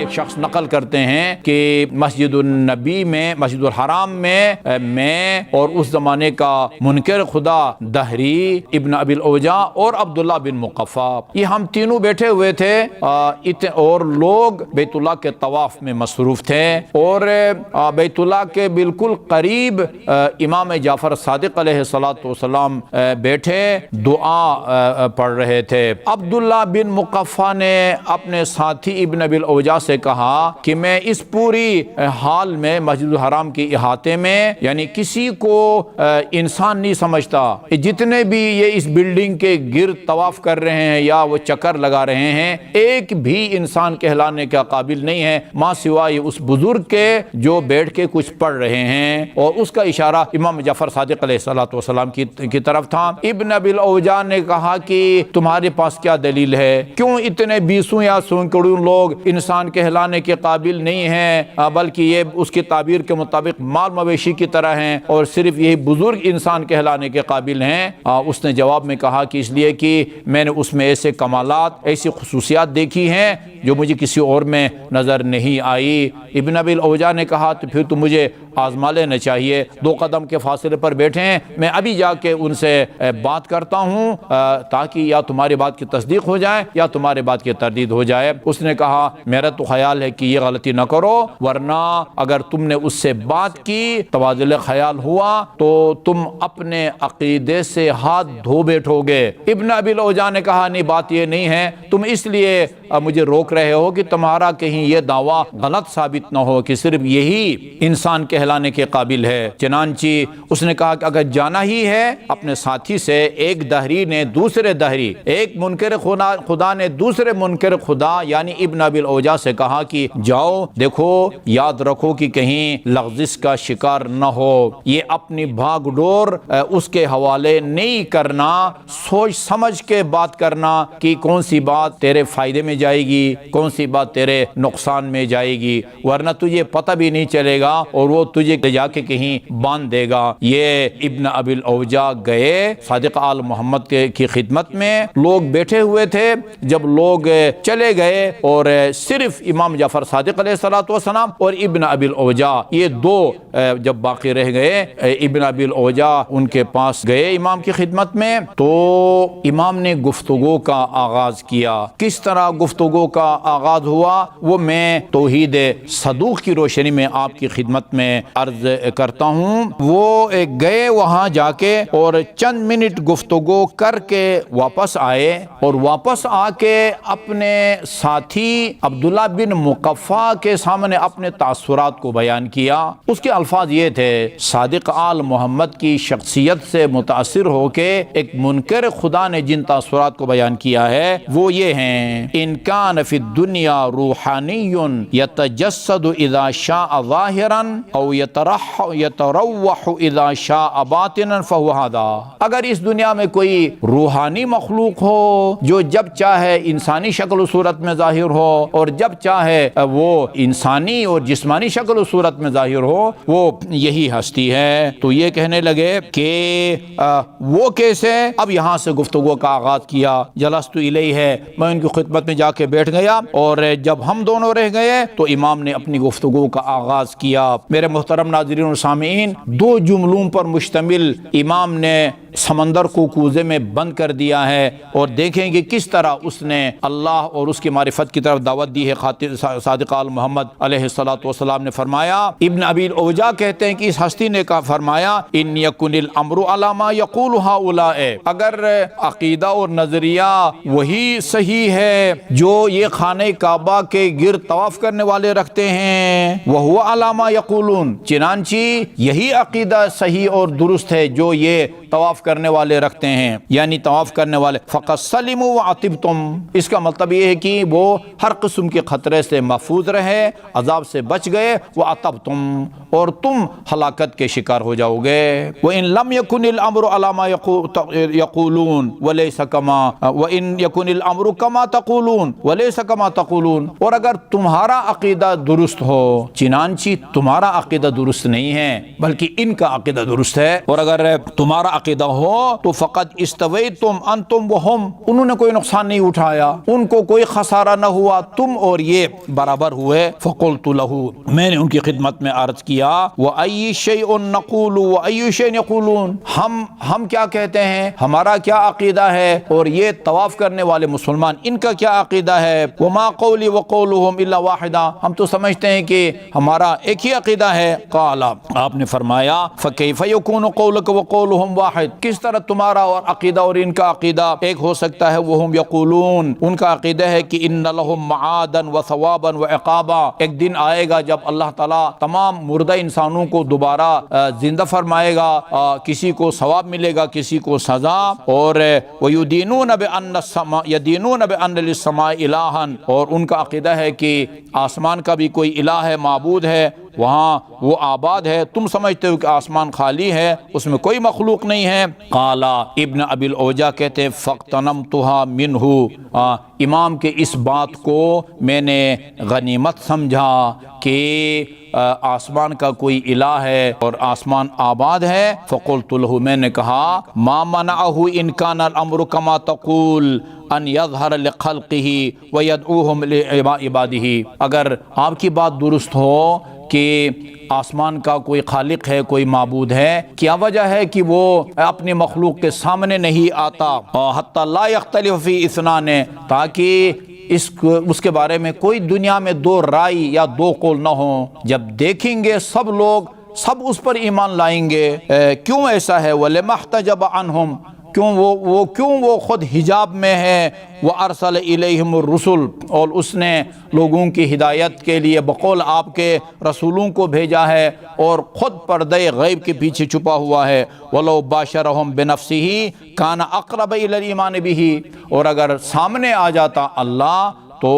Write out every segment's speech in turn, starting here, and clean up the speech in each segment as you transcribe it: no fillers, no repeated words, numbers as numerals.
ایک شخص نقل کرتے ہیں کہ مسجد النبی میں، مسجد الحرام میں اور اس زمانے کا منکر خدا دہری، ابن ابی الاوجاع اور عبداللہ بن مقفع، یہ ہم تینوں بیٹھے ہوئے تھے اور لوگ بیت اللہ کے طواف میں مصروف تھے، اور بیت اللہ کے بالکل قریب امام جعفر صادق علیہ السلام بیٹھے دعا پڑھ رہے تھے۔ عبداللہ بن مقفع نے اپنے ساتھی ابن ابی الاوجاع سے کہا کہ میں اس پوری حال میں مسجد الحرام کے احاطے میں یعنی کسی کو انسان نہیں سمجھتا، جتنے بھی یہ اس بلڈنگ کے گرد طواف کر رہے ہیں یا وہ چکر لگا رہے ہیں، ایک بھی انسان کہلانے کا قابل نہیں ہے ماں سوائے اس بزرگ کے جو بیٹھ کے کچھ پڑھ رہے ہیں، اور اس کا اشارہ امام جعفر صادق علیہ السلام کی طرف تھا۔ ابن ابی الاوجاع نے کہا کہ تمہارے پاس کیا دلیل ہے؟ کیوں اتنے بیسوں یا سینکڑوں لوگ انسان کہلانے کے قابل نہیں ہیں، بلکہ یہ اس کی تعبیر کے مطابق مال مویشی کی طرح ہیں، اور صرف یہی بزرگ انسان کہلانے کے قابل ہیں؟ اس نے جواب میں کہا کہ اس لیے کہ میں نے اس میں ایسے کمالات، ایسی خصوصیات دیکھی ہیں جو مجھے کسی اور میں نظر نہیں آئی۔ ابن ابی الاوجاع نے کہا تو پھر تو مجھے آزما لینا چاہیے، 2 قدم کے فاصلے پر بیٹھے ہیں، میں ابھی جا کے ان سے بات کرتا ہوں تاکہ یا تمہاری بات کی تصدیق ہو جائے یا تمہارے بات کی تردید ہو جائے۔ اس نے کہا میرا تو خیال ہے کہ یہ غلطی نہ کرو، ورنہ اگر تم نے اس سے بات کی، تبادلہ خیال ہوا تو تم اپنے عقیدے سے ہاتھ دھو بیٹھو گے۔ ابن ابی الاوجاع نے کہا نہیں، بات یہ نہیں ہے، تم اس لیے مجھے روک رہے ہو کہ تمہارا کہیں یہ دعویٰ غلط ثابت نہ ہو کہ صرف یہی انسان کہلانے کے قابل ہے۔ چنانچہ اس نے کہا کہ اگر جانا ہی ہے اپنے ساتھی سے، ایک دہری نے دوسرے دہری، ایک منکر خدا نے دوسرے منکر خدا یعنی ابن ابی الاوجاع سے کہا کہ جاؤ دیکھو، یاد رکھو کہ کہیں لغزش کا شکار نہ ہو، یہ اپنی بھاگ ڈور اس کے حوالے نہیں کرنا، سوچ سمجھ کے بات کرنا کہ کون سی بات تیرے فائدے میں جائے گی، کون سی بات تیرے نقصان میں جائے گی، ورنہ تجھے پتہ بھی نہیں چلے گا اور وہ تجھے لے جا کے کہیں باندھ دے گا۔ یہ ابن ابی الاوجاع گئے صادق آل محمد کی خدمت میں، لوگ بیٹھے ہوئے تھے، جب لوگ چلے گئے اور صرف امام جعفر صادق علیہ السلام اور ابن ابی الاوجاع یہ 2 جب باقی رہ گئے، ابن ابی الاوجاع ان کے پاس گئے امام کی خدمت میں، تو امام نے گفتگو کا آغاز کیا۔ کس طرح گفتگو کا آغاز ہوا وہ میں توحید صدوق کی روشنی میں آپ کی خدمت میں عرض کرتا ہوں۔ وہ گئے وہاں جا کے اور چند منٹ گفتگو کر کے واپس آئے، اور واپس آ کے اپنے ساتھی عبداللہ بن مقفع کے سامنے اپنے تاثرات کو بیان کیا۔ اس کے الفاظ یہ تھے، صادق آل محمد کی شخصیت سے متاثر ہو کے ایک منکر خدا نے جن تاثرات کو بیان کیا ہے وہ یہ ہیں، ان کان فی الدنیا روحانی یتجسد اذا شاء ظاہرا او یتروح اذا شاء باطنا فهو هذا۔ اگر اس دنیا میں کوئی روحانی مخلوق ہو جو جب چاہے انسانی شکل و صورت میں ظاہر ہو اور جب چاہے وہ انسانی اور جسمانی شکل و صورت میں ظاہر ہو، وہ یہی ہستی ہے۔ تو یہ کہنے لگے کہ وہ کیسے؟ اب یہاں سے گفتگو کا آغاز کیا۔ جلست الیہ ہے، میں ان کی خدمت میں جا کے بیٹھ گیا، اور جب ہم دونوں رہ گئے تو امام نے اپنی گفتگو کا آغاز کیا۔ میرے محترم ناظرین اور سامعین، 2 جملوں پر مشتمل امام نے سمندر کو کوزے میں بند کر دیا ہے، اور دیکھیں گے کس طرح اس نے اللہ اور اس کی معرفت کی طرف دعوت دی ہے۔ صادق آل محمد علیہ السلام نے فرمایا، ابن ابی الاوجاع کہتے ہیں کہ اس ہستی نے فرمایا، ان یکن الامر علی ما یقول ہؤلاء، اگر عقیدہ اور نظریہ وہی صحیح ہے جو یہ خانہ کعبہ کے گرد طواف کرنے والے رکھتے ہیں، وہو علی ما یقولون، چنانچہ یہی عقیدہ صحیح اور درست ہے جو یہ طواف کرنے والے رکھتے ہیں، یعنی طواف کرنے والے، فقط سلموا وعتبتم، اس کا مطلب یہ ہے کہ وہ ہر قسم کے خطرے سے محفوظ رہے، عذاب سے بچ گئے، وعتبتم، اور تم ہلاکت کے شکار ہو جاؤ گے۔ وَإِن لَمْ يَكُنِ الْأَمْرُ عَلَى مَا يَقُولُونَ وَلَيْسَ كَمَا وَإِن يَكُنِ الْأَمْرُ كَمَا تَقُولُونَ وَلَيْسَ كَمَا تَقُولُونَ، اور اگر تمہارا عقیدہ درست ہو، چنانچہ تمہارا عقیدہ درست نہیں ہے بلکہ ان کا عقیدہ درست ہے، اور اگر تمہارا عقیدہ ہو تو فقط استویتم انتم وہم، انہوں نے کوئی نقصان نہیں اٹھایا، ان کو کوئی خسارہ نہ ہوا، تم اور یہ برابر ہوئے۔ فقلت له، میں نے ان کی خدمت میں عرض کیا، وَأَيِّ شَيْءٍ نَقُولُ وَأَيُّ شَيْءٍ يَقُولُونَ، ہم کیا کہتے ہیں، ہمارا کیا عقیدہ ہے، اور یہ طواف کرنے والے مسلمان ان کا کیا عقیدہ ہے، وَمَا قَوْلِي وَقَوْلُهُمْ إِلَّا وَاحِدًا، ہم تو سمجھتے ہیں کہ ہمارا ایک ہی عقیدہ ہے۔ قال، آپ نے فرمایا، فَكَيْفَ يَكُونُ قَوْلُكَ وَقَوْلُهُمْ وَاحِد، کس طرح تمہارا اور عقیدہ اور ان کا عقیدہ ایک ہو سکتا ہے۔ وَهُمْ يَقُولُونَ، ان کا عقیدہ ہے کہ إِنَّ لَهُمْ مَعَادًا وَثَوَابًا وَعِقَابًا، ایک دن آئے گا جب اللہ تعالیٰ تمام مردہ انسانوں کو دوبارہ زندہ فرمائے گا، کسی کو ثواب ملے گا، کسی کو سزا، اور وَيُدِينُونَ بِأَنَّ لِلسَّمَاءِ إِلَٰهًا، اور ان کا عقیدہ ہے کہ آسمان کا بھی کوئی الہ ہے، معبود ہے، وہاں وہ آباد ہے، تم سمجھتے ہو کہ آسمان خالی ہے، اس میں کوئی مخلوق نہیں ہے۔ قال، ابن ابی الاوجاع کہتے فاغتنمتها منہ، امام کے اس بات کو میں نے غنیمت سمجھا کہ آسمان کا کوئی الہ ہے اور آسمان آباد ہے۔ فقلت له، میں نے کہا، ما منعه ان كان الامر كما تقول ان يظهر لخلقه ويدعوهم لعباده، اگر آپ کی بات درست ہو کہ آسمان کا کوئی خالق ہے، کوئی معبود ہے، کیا وجہ ہے کہ وہ اپنے مخلوق کے سامنے نہیں آتا، حتی لا یختلف فی اثنان، تاکہ اس کے بارے میں کوئی دنیا میں دو رائے یا دو قول نہ ہوں، جب دیکھیں گے سب لوگ سب اس پر ایمان لائیں گے۔ کیوں ایسا ہے؟ وَلِمَا احْتَجَبَ عَنْهُمْ، کیوں وہ خود حجاب میں ہے، وَأَرْسَلَ إِلَيْهِمُ الرُّسُلَ، اور اس نے لوگوں کی ہدایت کے لیے بقول آپ کے رسولوں کو بھیجا ہے، اور خود پردے غیب کے پیچھے چھپا ہوا ہے۔ وَلَوْ بَاشَرَهُمْ بِنَفْسِهِ كَانَ أَقْرَبَ إِلَى الْإِيمَانِ بِهِ، اور اگر سامنے آ جاتا اللہ تو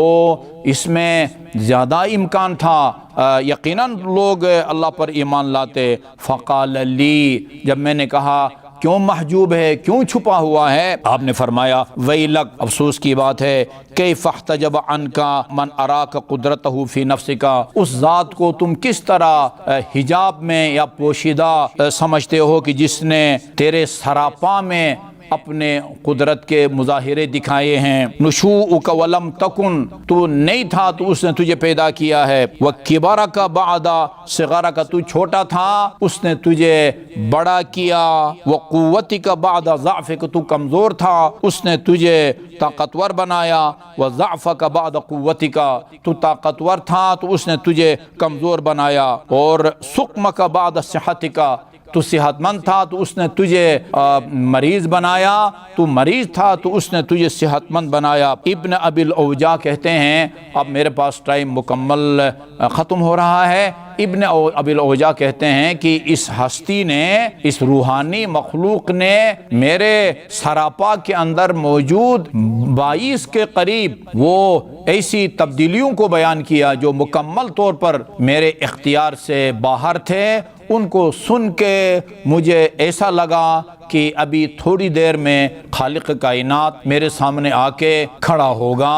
اس میں زیادہ امکان تھا، یقیناً لوگ اللہ پر ایمان لاتے۔ فقال لی، جب میں نے کہا کیوں محجوب ہے، کیوں چھپا ہوا ہے، آپ نے فرمایا، ویلک، افسوس کی بات ہے، کیف احتجب عنک من اراک قدرتہ فی نفسک، اس ذات کو تم کس طرح حجاب میں یا پوشیدہ سمجھتے ہو کہ جس نے تیرے سراپا میں اپنے قدرت کے مظاہرے دکھائے ہیں۔ نشوءک ولم تکن، تو نہیں تھا تو اس نے تجھے پیدا کیا ہے۔ وکبرک بعد صغرک، تو چھوٹا تھا اس نے تجھے بڑا کیا۔ وقوتک بعد ضعفک، تو کمزور تھا اس نے تجھے طاقتور بنایا۔ وضعفک بعد قوتک، تو طاقتور تھا تو اس نے تجھے کمزور بنایا۔ اور سقمک بعد صحتک، تو صحت مند تھا تو اس نے تجھے مریض بنایا، تو مریض تھا تو اس نے تجھے صحت مند بنایا۔ ابن ابی الاوجاع کہتے ہیں، اب میرے پاس ٹائم مکمل ختم ہو رہا ہے، ابن ابی الاوجاع کہتے ہیں کہ اس ہستی نے، اس روحانی مخلوق نے میرے سراپا کے اندر موجود 22 کے قریب وہ ایسی تبدیلیوں کو بیان کیا جو مکمل طور پر میرے اختیار سے باہر تھے۔ ان کو سن کے مجھے ایسا لگا کہ ابھی تھوڑی دیر میں خالق کائنات میرے سامنے آ کے کھڑا ہوگا۔